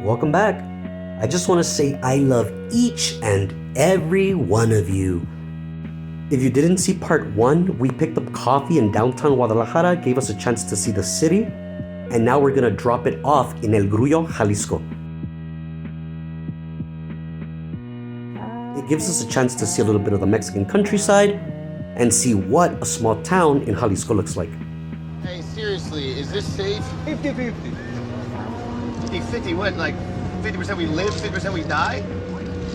Welcome back. I just want to say I love each and every one of you. If you didn't see part 1, we picked up coffee in downtown Guadalajara, gave us a chance to see the city, and now we're gonna drop it off in El Grullo, Jalisco. It gives us a chance to see a little bit of the Mexican countryside and see what a small town in Jalisco looks like. Hey, seriously, is this safe? 50-50. 50-50, what, like 50% we live, 50% we die?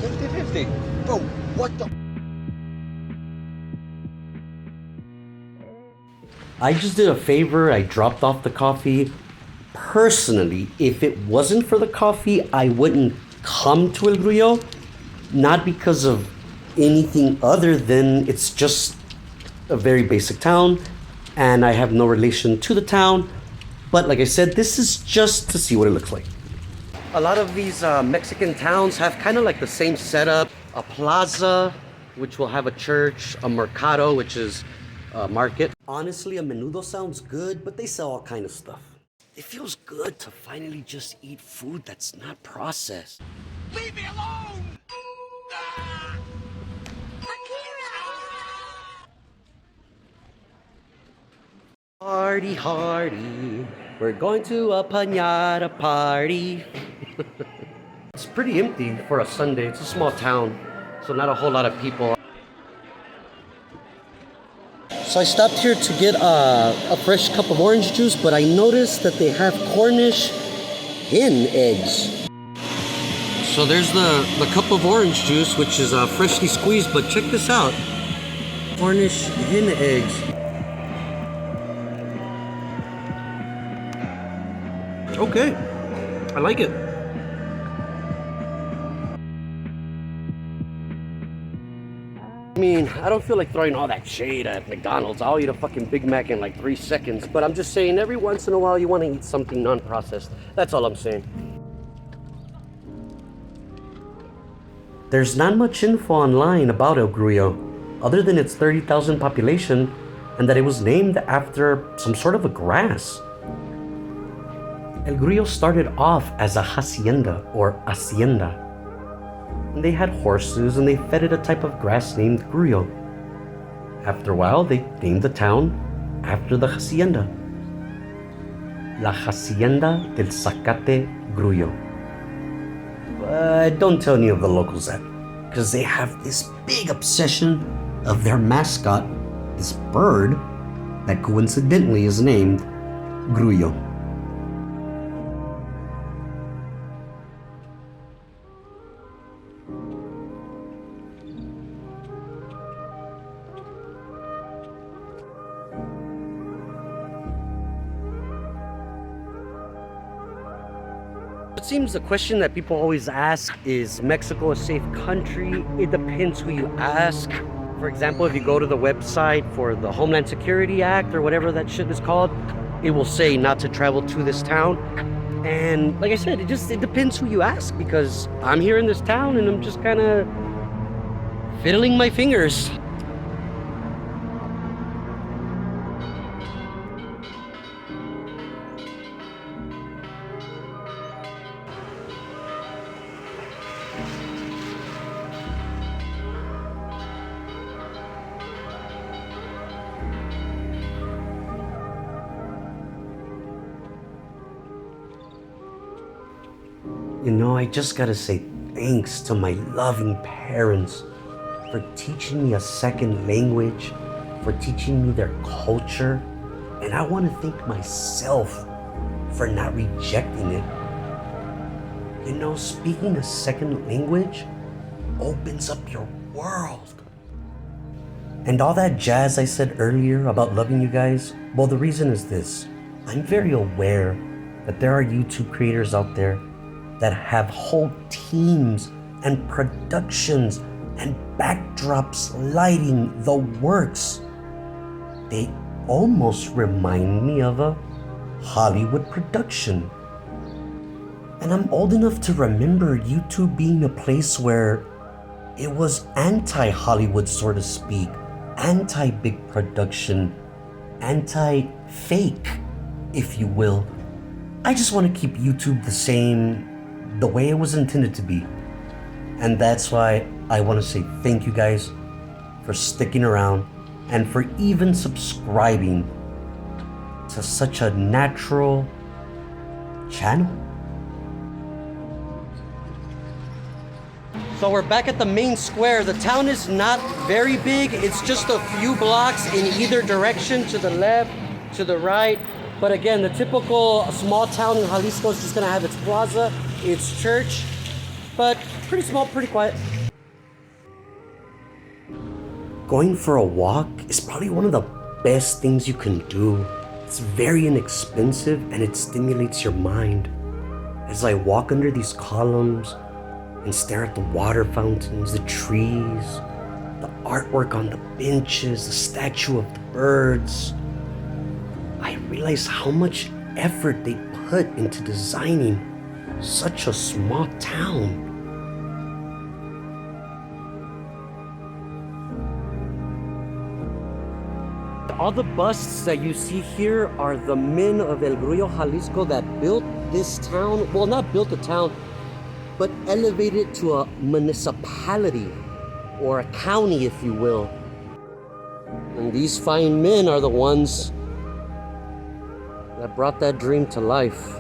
50-50. Bro, what the? I just did a favor, I dropped off the coffee. Personally, if it wasn't for the coffee, I wouldn't come to El Grullo. Not because of anything other than it's just a very basic town and I have no relation to the town. But like I said, this is just to see what it looks like. A lot of these Mexican towns have kind of like the same setup. A plaza, which will have a church, a mercado, which is a market. Honestly, a menudo sounds good, but they sell all kind of stuff. It feels good to finally just eat food that's not processed. Leave me alone! Party hardy, we're going to a piñata party. It's pretty empty for a Sunday. It's a small town, so not a whole lot of people. So I stopped here to get a fresh cup of orange juice, but I noticed that they have Cornish hen eggs. So there's the cup of orange juice, which is freshly squeezed, but check this out. Cornish hen eggs. Okay, I like it. I mean, I don't feel like throwing all that shade at McDonald's. I'll eat a fucking Big Mac in like 3 seconds, but I'm just saying every once in a while you want to eat something non-processed. That's all I'm saying. There's not much info online about El Grullo, other than its 30,000 population and that it was named after some sort of a grass. El Grullo started off as a hacienda or hacienda. And they had horses and they fed it a type of grass named grullo. After a while, they named the town after the hacienda. La Hacienda del Zacate Grullo. But don't tell any of the locals that, because they have this big obsession of their mascot, this bird that coincidentally is named Grullo. It seems the question that people always ask is Mexico a safe country? It depends who you ask. For example, if you go to the website for the Homeland Security Act or whatever that shit is called, it will say not to travel to this town. And like I said, it depends who you ask, because I'm here in this town and I'm just kind of fiddling my fingers. You know, I just gotta say thanks to my loving parents for teaching me a second language, for teaching me their culture, and I want to thank myself for not rejecting it. You know, speaking a second language opens up your world. And all that jazz I said earlier about loving you guys, well, the reason is this. I'm very aware that there are YouTube creators out there that have whole teams and productions and backdrops, lighting, the works. They almost remind me of a Hollywood production. And I'm old enough to remember YouTube being a place where it was anti-Hollywood, so to speak, anti-big production, anti-fake, if you will. I just want to keep YouTube the same the way it was intended to be. And that's why I want to say thank you guys for sticking around and for even subscribing to such a natural channel. So we're back at the main square. The town is not very big. It's just a few blocks in either direction, to the left, to the right. But again, the typical small town in Jalisco is just gonna have its plaza, its church, but pretty small, pretty quiet. Going for a walk is probably one of the best things you can do. It's very inexpensive and it stimulates your mind. As I walk under these columns and stare at the water fountains, the trees, the artwork on the benches, the statue of the birds, I realize how much effort they put into designing such a small town. All the busts that you see here are the men of El Grullo Jalisco that built this town. Well, not built the town, but elevated it to a municipality or a county, if you will. And these fine men are the ones that brought that dream to life.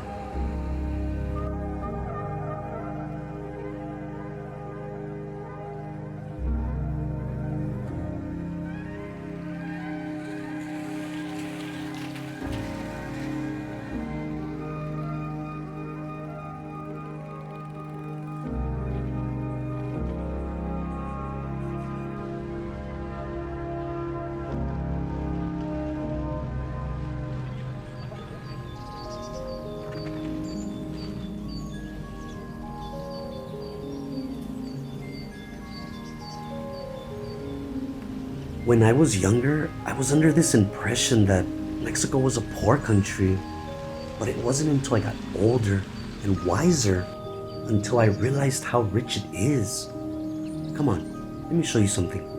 When I was younger, I was under this impression that Mexico was a poor country, but it wasn't until I got older and wiser until I realized how rich it is. Come on, let me show you something.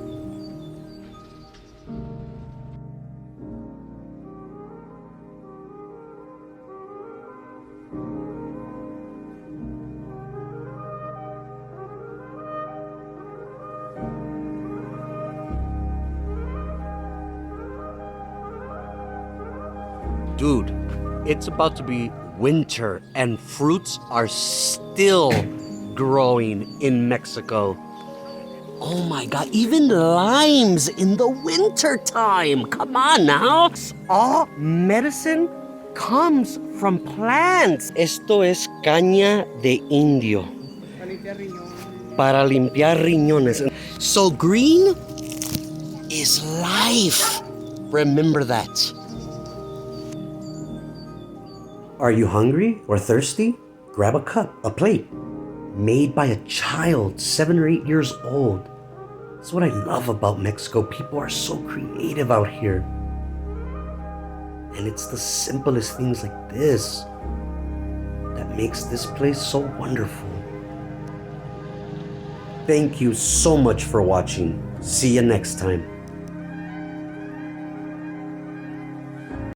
Dude, it's about to be winter and fruits are still growing in Mexico. Oh my God, even limes in the winter time. Come on now. All medicine comes from plants. Esto es caña de indio. Para limpiar riñones. So green is life. Remember that. Are you hungry or thirsty? Grab a cup, a plate, made by a child 7 or 8 years old. That's what I love about Mexico. People are so creative out here. And it's the simplest things like this that makes this place so wonderful. Thank you so much for watching. See you next time.